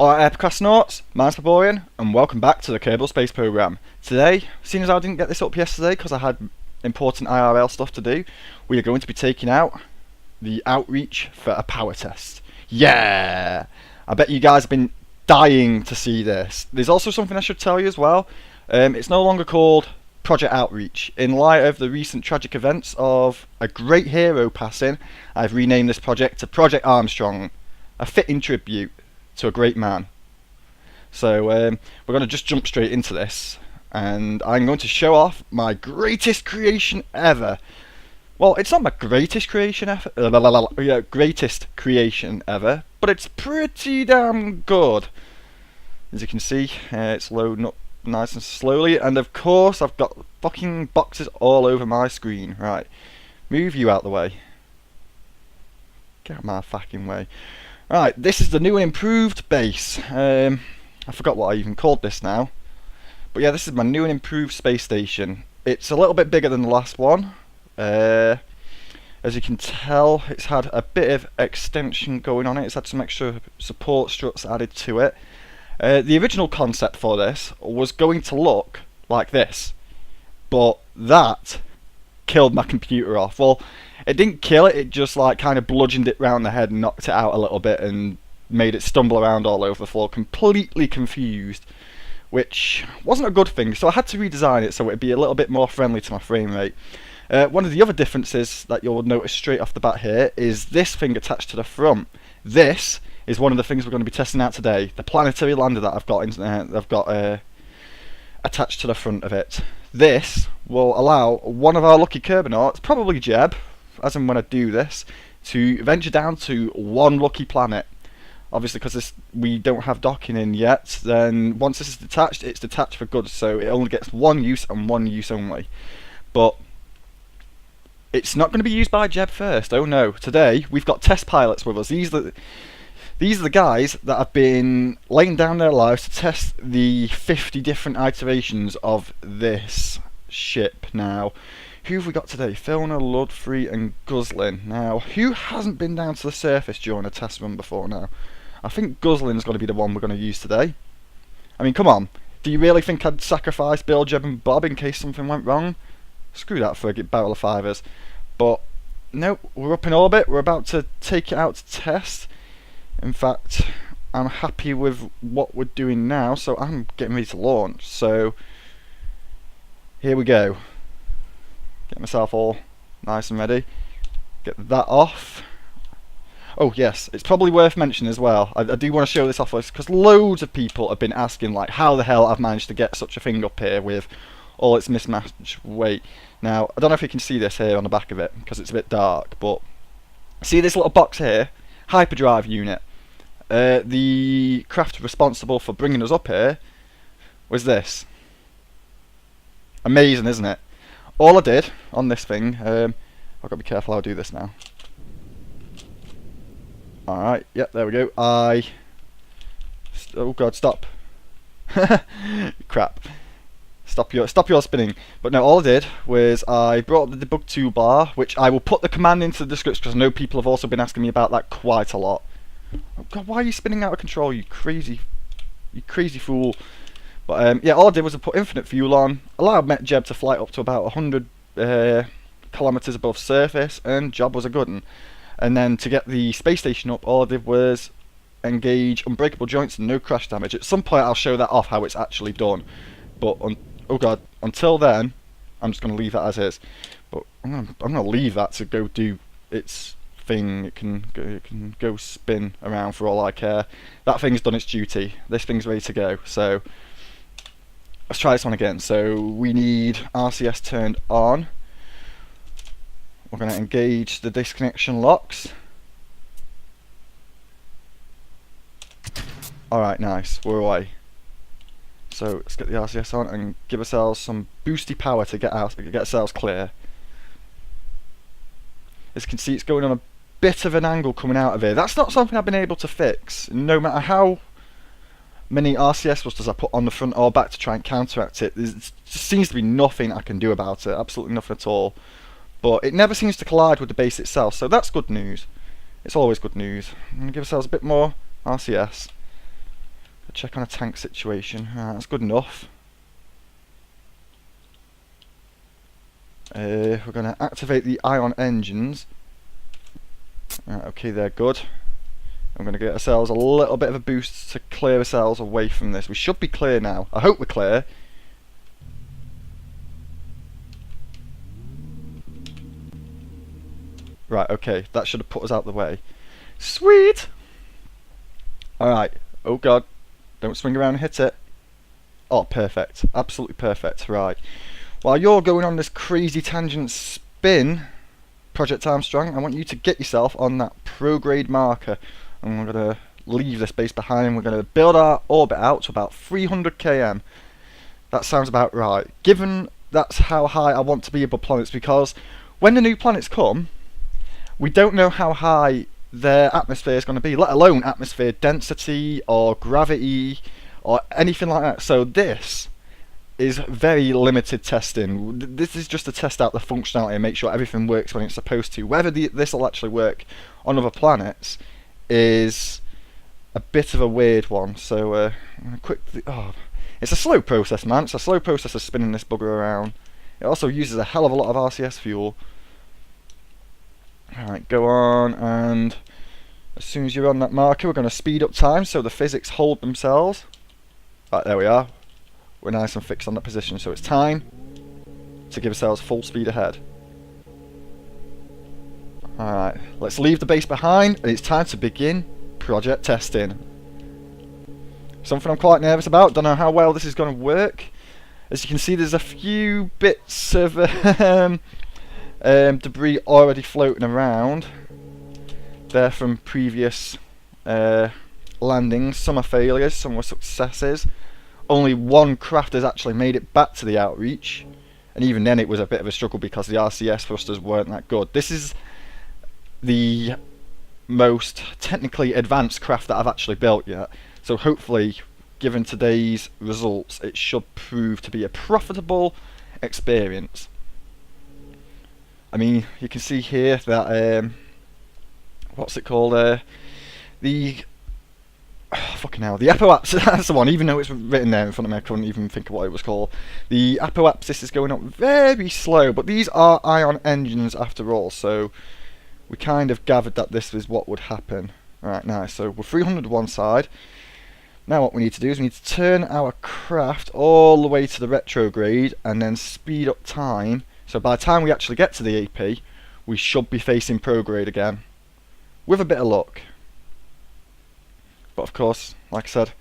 Alright, Procrastinauts, mine's Pleborian, and welcome back to the Kerbal Space Program. Today, seeing as I didn't get this up yesterday because I had important IRL stuff to do, we are going to be taking out the outreach for a power test. Yeah! I bet you guys have been dying to see this. There's also something I should tell you as well. It's no longer called Project Outreach. In light of the recent tragic events of a great hero passing, I've renamed this project to Project Armstrong, a fitting tribute to a great man. So we're going to just jump straight into this, and I'm going to show off my greatest creation ever. Well, it's not my greatest creation ever, greatest creation ever, but it's pretty damn good. As you can see, it's loading up nice and slowly, and of course I've got fucking boxes all over my screen. Right, move you out the way. Get out of my fucking way. Right, this is the new and improved base. I forgot what I even called this now. But yeah, this is my new and improved space station. It's a little bit bigger than the last one. As you can tell, it's had a bit of extension going on it. It's had some extra support struts added to it. The original concept for this was going to look like this. But that killed my computer off. Well, it didn't kill it, it just like kind of bludgeoned it round the head and knocked it out a little bit and made it stumble around all over the floor, completely confused, which wasn't a good thing, so I had to redesign it so it'd be a little bit more friendly to my frame rate. One of the other differences that you'll notice straight off the bat here is this thing attached to the front. This is one of the things we're going to be testing out today, the planetary lander that I've got attached to the front of it. This will allow one of our lucky Kerbinauts, probably Jeb, as and when I do this, to venture down to one lucky planet. Obviously, because we don't have docking in yet, then once this is detached, it's detached for good, so it only gets one use and one use only. But it's not going to be used by Jeb first. Oh no! Today we've got test pilots with us. These are the guys that have been laying down their lives to test the 50 different iterations of this ship. Now, who have we got today? Filner, Ludfrey and Guzzlin. Now, who hasn't been down to the surface during a test run before now? I think Guzzlin's going to be the one we're going to use today. I mean, come on. Do you really think I'd sacrifice Bill, Jeb and Bob in case something went wrong? Screw that for a barrel of fivers. But, no, we're up in orbit. We're about to take it out to test. In fact, I'm happy with what we're doing now, so I'm getting ready to launch. So, here we go. Get myself all nice and ready. Get that off. Oh yes, it's probably worth mentioning as well. I do want to show this off because loads of people have been asking like how the hell I've managed to get such a thing up here with all its mismatched weight. Now, I don't know if you can see this here on the back of it because it's a bit dark, but see this little box here? Hyperdrive unit. The craft responsible for bringing us up here was this. Amazing, isn't it? All I did on this thing, I've got to be careful how I do this now. Alright, yep, there we go. Oh god, stop. Crap. Stop your spinning. But no, all I did was I brought up the debug toolbar, which I will put the command into the description because I know people have also been asking me about that quite a lot. Oh god, why are you spinning out of control, you crazy fool. But yeah, all I did was I put infinite fuel on, allowed Jeb to fly up to about 100 kilometers above surface, and job was a good one. And then to get the space station up, all I did was engage unbreakable joints and no crash damage. At some point I'll show that off how it's actually done. But oh god, until then, I'm just going to leave that as is. But I'm going to leave that to go do its thing. It can go spin around for all I care. That thing's done its duty. This thing's ready to go. So let's try this one again. So we need RCS turned on. We're going to engage the disconnection locks. Alright, nice. We're away. So let's get the RCS on and give ourselves some boosty power to get ourselves clear. As you can see, it's going on a bit of an angle coming out of here. That's not something I've been able to fix. No matter how many RCS thrusters I put on the front or back to try and counteract it, there just seems to be nothing I can do about it. Absolutely nothing at all. But it never seems to collide with the base itself, so that's good news. It's always good news. I'm going to give ourselves a bit more RCS. Check on a tank situation. That's good enough. We're going to activate the ion engines. Okay, they're good. I'm going to get ourselves a little bit of a boost to clear ourselves away from this. We should be clear now. I hope we're clear. Right, okay, that should have put us out the way. Sweet! Alright, oh god, don't swing around and hit it. Oh, perfect, absolutely perfect, right. While you're going on this crazy tangent spin, Project Armstrong, I want you to get yourself on that prograde marker. And we're going to leave this base behind. We're going to build our orbit out to about 300 km. That sounds about right. Given that's how high I want to be above planets, because when the new planets come, we don't know how high their atmosphere is going to be, let alone atmosphere density or gravity or anything like that. So this is very limited testing. This is just to test out the functionality and make sure everything works when it's supposed to. Whether this will actually work on other planets is a bit of a weird one. So I'm going to quickly... Oh, it's a slow process, man. It's a slow process of spinning this bugger around. It also uses a hell of a lot of RCS fuel. Alright, go on, and as soon as you're on that marker, we're going to speed up time so the physics hold themselves. Right, there we are. We're nice and fixed on that position, so it's time to give ourselves full speed ahead. Alright, let's leave the base behind, and it's time to begin project testing. Something I'm quite nervous about, don't know how well this is going to work. As you can see, there's a few bits of debris already floating around there from previous landings. Some are failures, some were successes. Only one craft has actually made it back to the outreach, and even then it was a bit of a struggle because the RCS thrusters weren't that good. This is the most technically advanced craft that I've actually built yet, so hopefully, given today's results, it should prove to be a profitable experience. I mean, you can see here that what's it called? The fucking hell, the apoapsis. That's the one. Even though it's written there in front of me, I couldn't even think of what it was called. The apoapsis is going up very slow, but these are ion engines after all, so we kind of gathered that this was what would happen. Alright, nice. So we're 300 one side. Now what we need to do is we need to turn our craft all the way to the retrograde and then speed up time. So by the time we actually get to the AP, we should be facing prograde again, with a bit of luck. But of course, like I said,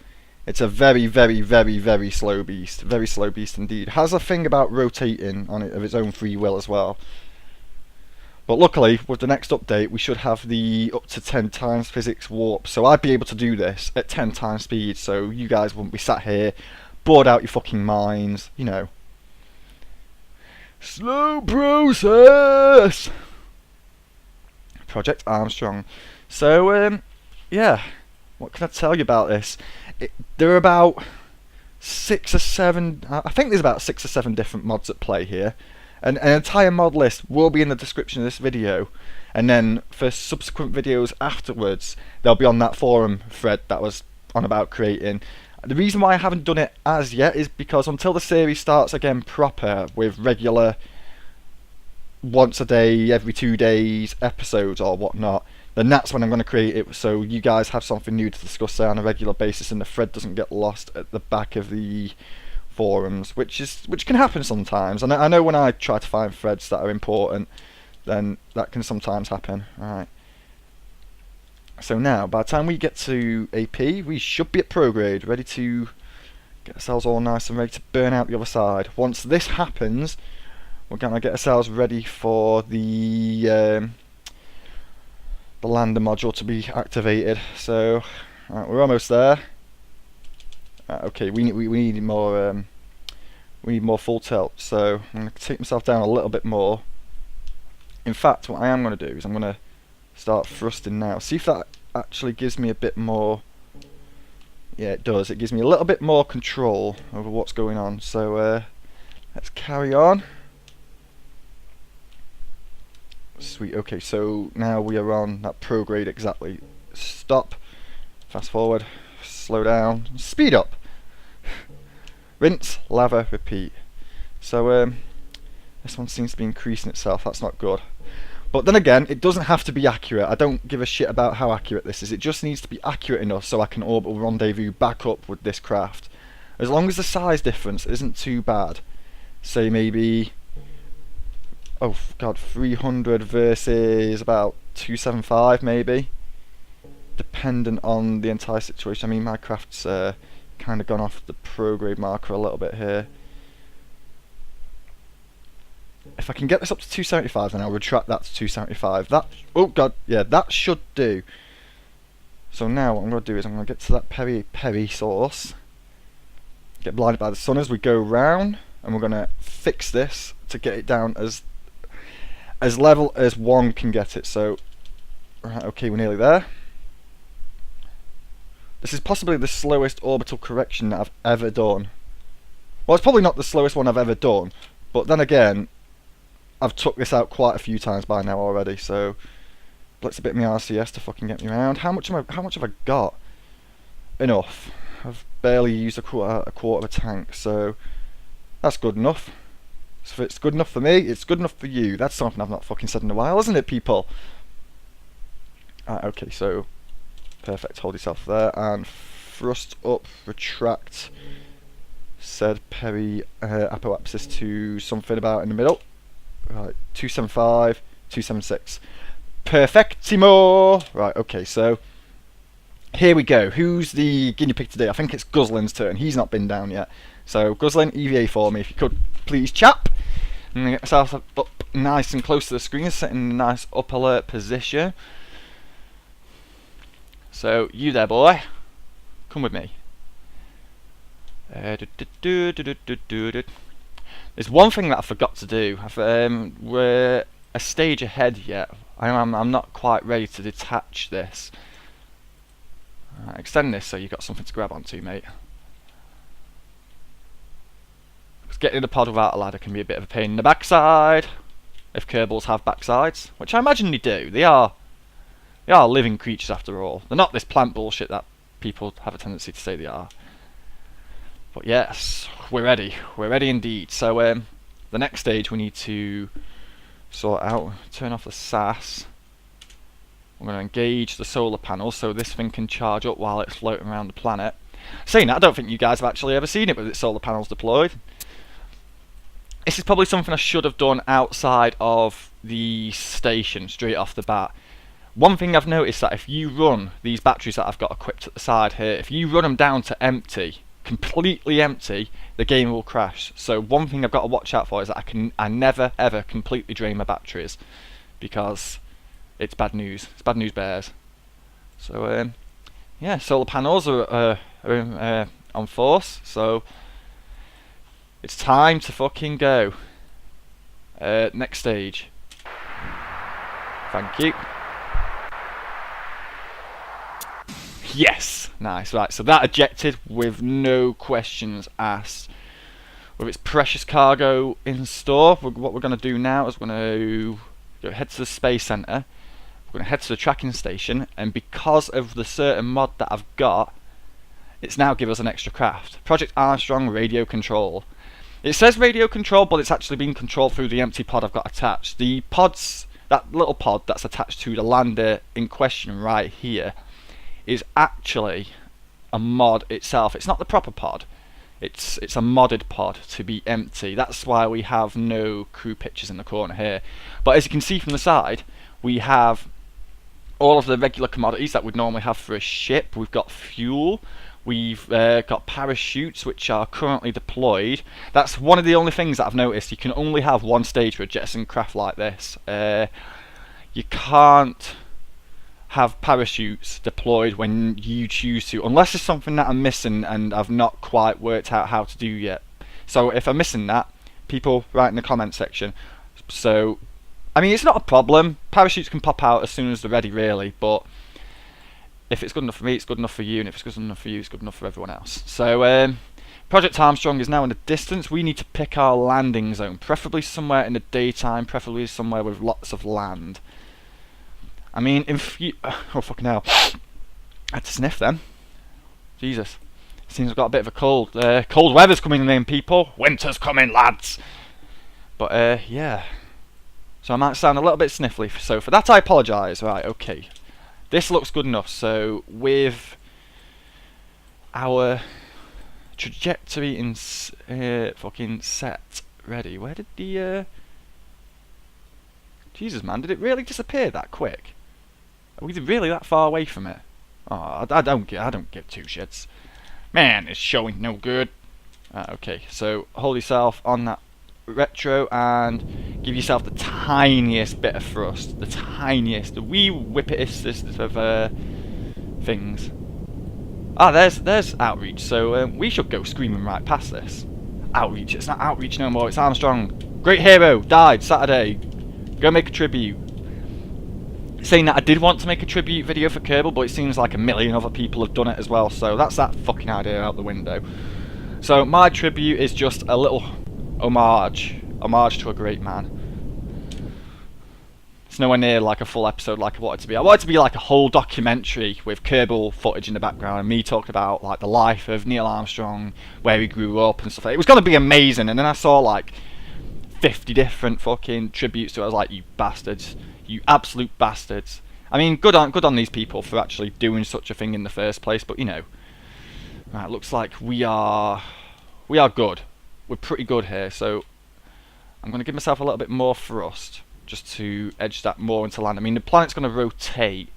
it's a very, very, very, very slow beast. Very slow beast indeed. Has a thing about rotating on it of its own free will as well. But luckily, with the next update, we should have the up to 10 times physics warp. So I'd be able to do this at 10 times speed, so you guys wouldn't be sat here, bored out your fucking minds, you know. Slow process! Project Armstrong. So, yeah, what can I tell you about this? There are about 6 or 7, I think there's about 6 or 7 different mods at play here. And an entire mod list will be in the description of this video, and then for subsequent videos afterwards, they'll be on that forum thread that was on about creating. The reason why I haven't done it as yet is because until the series starts again proper with regular once a day, every 2 days episodes or whatnot, then that's when I'm going to create it, so you guys have something new to discuss there on a regular basis and the thread doesn't get lost at the back of the forums, which can happen sometimes. And I know when I try to find threads that are important, then that can sometimes happen. Alright. So now, by the time we get to AP, we should be at prograde, ready to get ourselves all nice and ready to burn out the other side. Once this happens, we're going to get ourselves ready for the lander module to be activated. So, right, we're almost there. Okay, we need more. We need more full tilt. So I'm going to take myself down a little bit more. In fact, what I am going to do is I'm going to start thrusting now. See if that actually gives me a bit more. Yeah, it does. It gives me a little bit more control over what's going on. So let's carry on. Sweet. Okay, so now we are on that prograde exactly. Stop. Fast forward. slow down, speed up. Rinse, lather, repeat. So this one seems to be increasing itself, that's not good. But then again, it doesn't have to be accurate. I don't give a shit about how accurate this is. It just needs to be accurate enough so I can orbital rendezvous back up with this craft. As long as the size difference isn't too bad. Say maybe, oh god, 300 versus about 275 maybe. Dependent on the entire situation. I mean, my craft's kind of gone off the pro grade marker a little bit here. If I can get this up to 275, then I'll retract that to 275. That, oh god, yeah, that should do. So now what I'm going to do is I'm going to get to that peri source. Get blinded by the sun as we go round, and we're going to fix this to get it down as level as one can get it. So, right, okay, we're nearly there. This is possibly the slowest orbital correction that I've ever done. Well, it's probably not the slowest one I've ever done, but then again, I've took this out quite a few times by now already, so let's a bit of my RCS to fucking get me around. How much have I got? Enough. I've barely used a quarter of a tank, so that's good enough. So if it's good enough for me, it's good enough for you. That's something I've not fucking said in a while, isn't it, people? Okay, so perfect. Hold yourself there and thrust up, retract said peri apoapsis to something about in the middle. Right, 275, 276. Perfectimo! Right, okay, so here we go. Who's the guinea pig today? I think it's Guzlin's turn. He's not been down yet. So, Guzlin, EVA for me, if you could, please, chap. I'm going to get myself up nice and close to the screen, sitting in a nice up alert position. So, you there, boy. Come with me. There's one thing that I forgot to do. We're a stage ahead yet. I'm not quite ready to detach this. Extend this so you've got something to grab onto, mate. Because getting in a pod without a ladder can be a bit of a pain in the backside. If Kerbals have backsides, which I imagine they do. They are living creatures after all. They're not this plant bullshit that people have a tendency to say they are. But yes, we're ready. We're ready indeed. So the next stage we need to sort out, turn off the SAS. We're going to engage the solar panel so this thing can charge up while it's floating around the planet. Saying that, I don't think you guys have actually ever seen it with its solar panels deployed. This is probably something I should have done outside of the station straight off the bat. One thing I've noticed that if you run these batteries that I've got equipped at the side here, if you run them down to empty, completely empty, the game will crash. So one thing I've got to watch out for is that I never ever completely drain my batteries, because it's bad news. It's bad news bears. So yeah, solar panels are on force, so it's time to fucking go. Next stage. Thank you. Yes! Nice, right, so that ejected with no questions asked. With its precious cargo in store, what we're going to do now is we're going to head to the Space Centre. We're going to head to the tracking station, and because of the certain mod that I've got, it's now given us an extra craft. Project Armstrong Radio Control. It says radio control, but it's actually being controlled through the empty pod I've got attached. The pods, that little pod that's attached to the lander in question right here, is actually a mod itself. It's not the proper pod. It's a modded pod to be empty. That's why we have no crew pictures in the corner here. But as you can see from the side, we have all of the regular commodities that we'd normally have for a ship. We've got fuel. We've got parachutes, which are currently deployed. That's one of the only things that I've noticed. You can only have one stage for a jettison craft like this. You can't have parachutes deployed when you choose to, unless it's something that I'm missing and I've not quite worked out how to do yet. So if I'm missing that, people write in the comment section. So, I mean, it's not a problem. Parachutes can pop out as soon as they're ready, really, but if it's good enough for me, it's good enough for you, and if it's good enough for you, it's good enough for everyone else. So, Project Armstrong is now in the distance. We need to pick our landing zone, preferably somewhere in the daytime, preferably somewhere with lots of land. I mean, if you... oh, fucking hell. I had to sniff then. Jesus. Seems I've got a bit of a cold. Cold weather's coming in, people. Winter's coming, lads. But, yeah. So I might sound a little bit sniffly, so for that I apologise. Right, okay. This looks good enough, so with our trajectory in fucking set ready. Where did the Jesus, man, did it really disappear that quick? Are we really that far away from it? Oh, I don't give two shits. Man, it's showing no good. Okay, so hold yourself on that retro and give yourself the tiniest bit of thrust, the tiniest, the wee whippetest of things. Ah, there's outreach. So we should go screaming right past this. Outreach. It's not outreach no more. It's Armstrong. Great hero died Saturday. Go make a tribute. Saying that I did want to make a tribute video for Kerbal, but it seems like a million other people have done it as well. So that's that fucking idea out the window. So my tribute is just a little homage to a great man. It's nowhere near like a full episode like I wanted it to be. I wanted it to be like a whole documentary with Kerbal footage in the background and me talking about like the life of Neil Armstrong, where he grew up and stuff like that. It was going to be amazing, and then I saw like 50 different fucking tributes to it. I was like, you bastards, you absolute bastards. I mean, good on these people for actually doing such a thing in the first place, but you know. Right, looks like we are good. We're pretty good here, so I'm going to give myself a little bit more thrust just to edge that more into land. I mean, the planet's going to rotate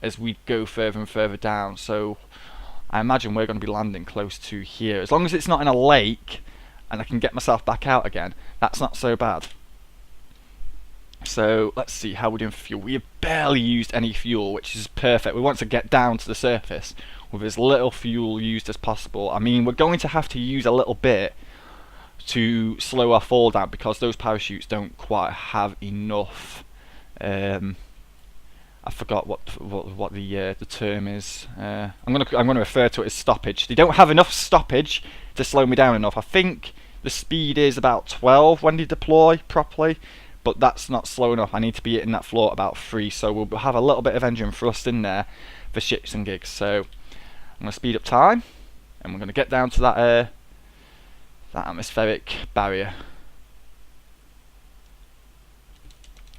as we go further and further down, so I imagine we're going to be landing close to here. As long as it's not in a lake and I can get myself back out again, that's not so bad. So let's see how we're doing for fuel. We have barely used any fuel, which is perfect. We want to get down to the surface with as little fuel used as possible. I mean, we're going to have to use a little bit to slow our fall down because those parachutes don't quite have enough. I forgot what the term is. I'm gonna refer to it as stoppage. They don't have enough stoppage to slow me down enough. I think the speed is about 12 when they deploy properly, but that's not slow enough. I need to be hitting that floor at about 3, so we'll have a little bit of engine thrust in there for shits and gigs. So I'm going to speed up time, and we're going to get down to that atmospheric barrier.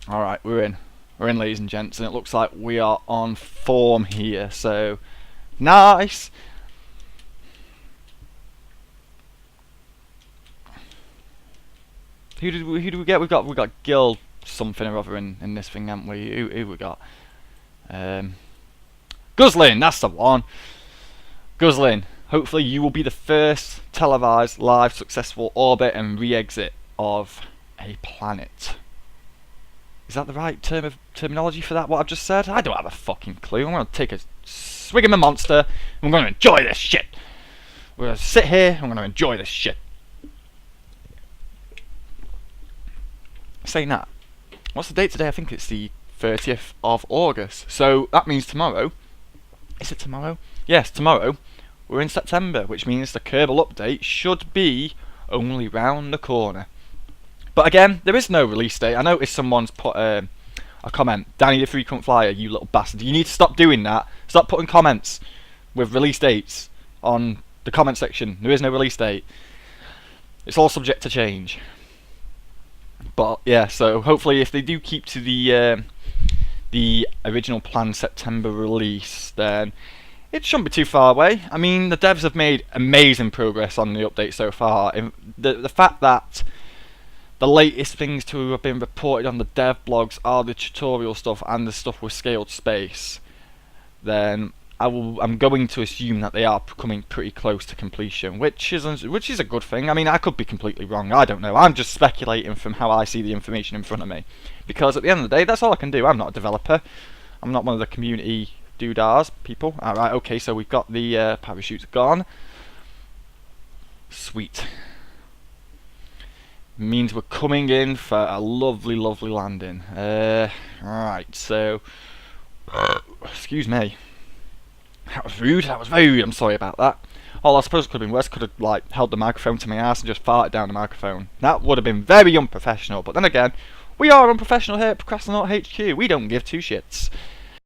Alright, we're in, ladies and gents, and it looks like we are on form here, so nice. Who do we get? We got Gil something or other in this thing, haven't we? Who we got? Guslin, that's the one. Guslin, hopefully you will be the first televised live successful orbit and re-exit of a planet. Is that the right terminology for that, what I've just said? I don't have a fucking clue. I'm going to take a swig of my monster and we're going to enjoy this shit. We're going to sit here and we're going to enjoy this shit. Saying that, what's the date today? I think it's the 30th of August. So that means tomorrow. Is it tomorrow? Yes, tomorrow. We're in September, which means the Kerbal update should be only round the corner. But again, there is no release date. I noticed someone's put a comment. Danny the Frequent Flyer, you little bastard. You need to stop doing that. Stop putting comments with release dates on the comment section. There is no release date. It's all subject to change. But yeah, so hopefully if they do keep to the original planned September release, then it shouldn't be too far away. I mean, the devs have made amazing progress on the update so far. The fact that the latest things to have been reported on the dev blogs are the tutorial stuff and the stuff with scaled space, then I'm going to assume that they are coming pretty close to completion, which is a good thing. I mean, I could be completely wrong. I don't know. I'm just speculating from how I see the information in front of me, because at the end of the day, that's all I can do. I'm not a developer. I'm not one of the community doodahs people. All right, okay. So we've got the parachutes gone. Sweet. Means we're coming in for a lovely, lovely landing. Right. So, excuse me. That was rude. That was very rude. I'm sorry about that. Oh, I suppose it could have been worse. Could have like held the microphone to my ass and just farted down the microphone. That would have been very unprofessional. But then again, we are unprofessional here at Procrastinaut HQ. We don't give two shits.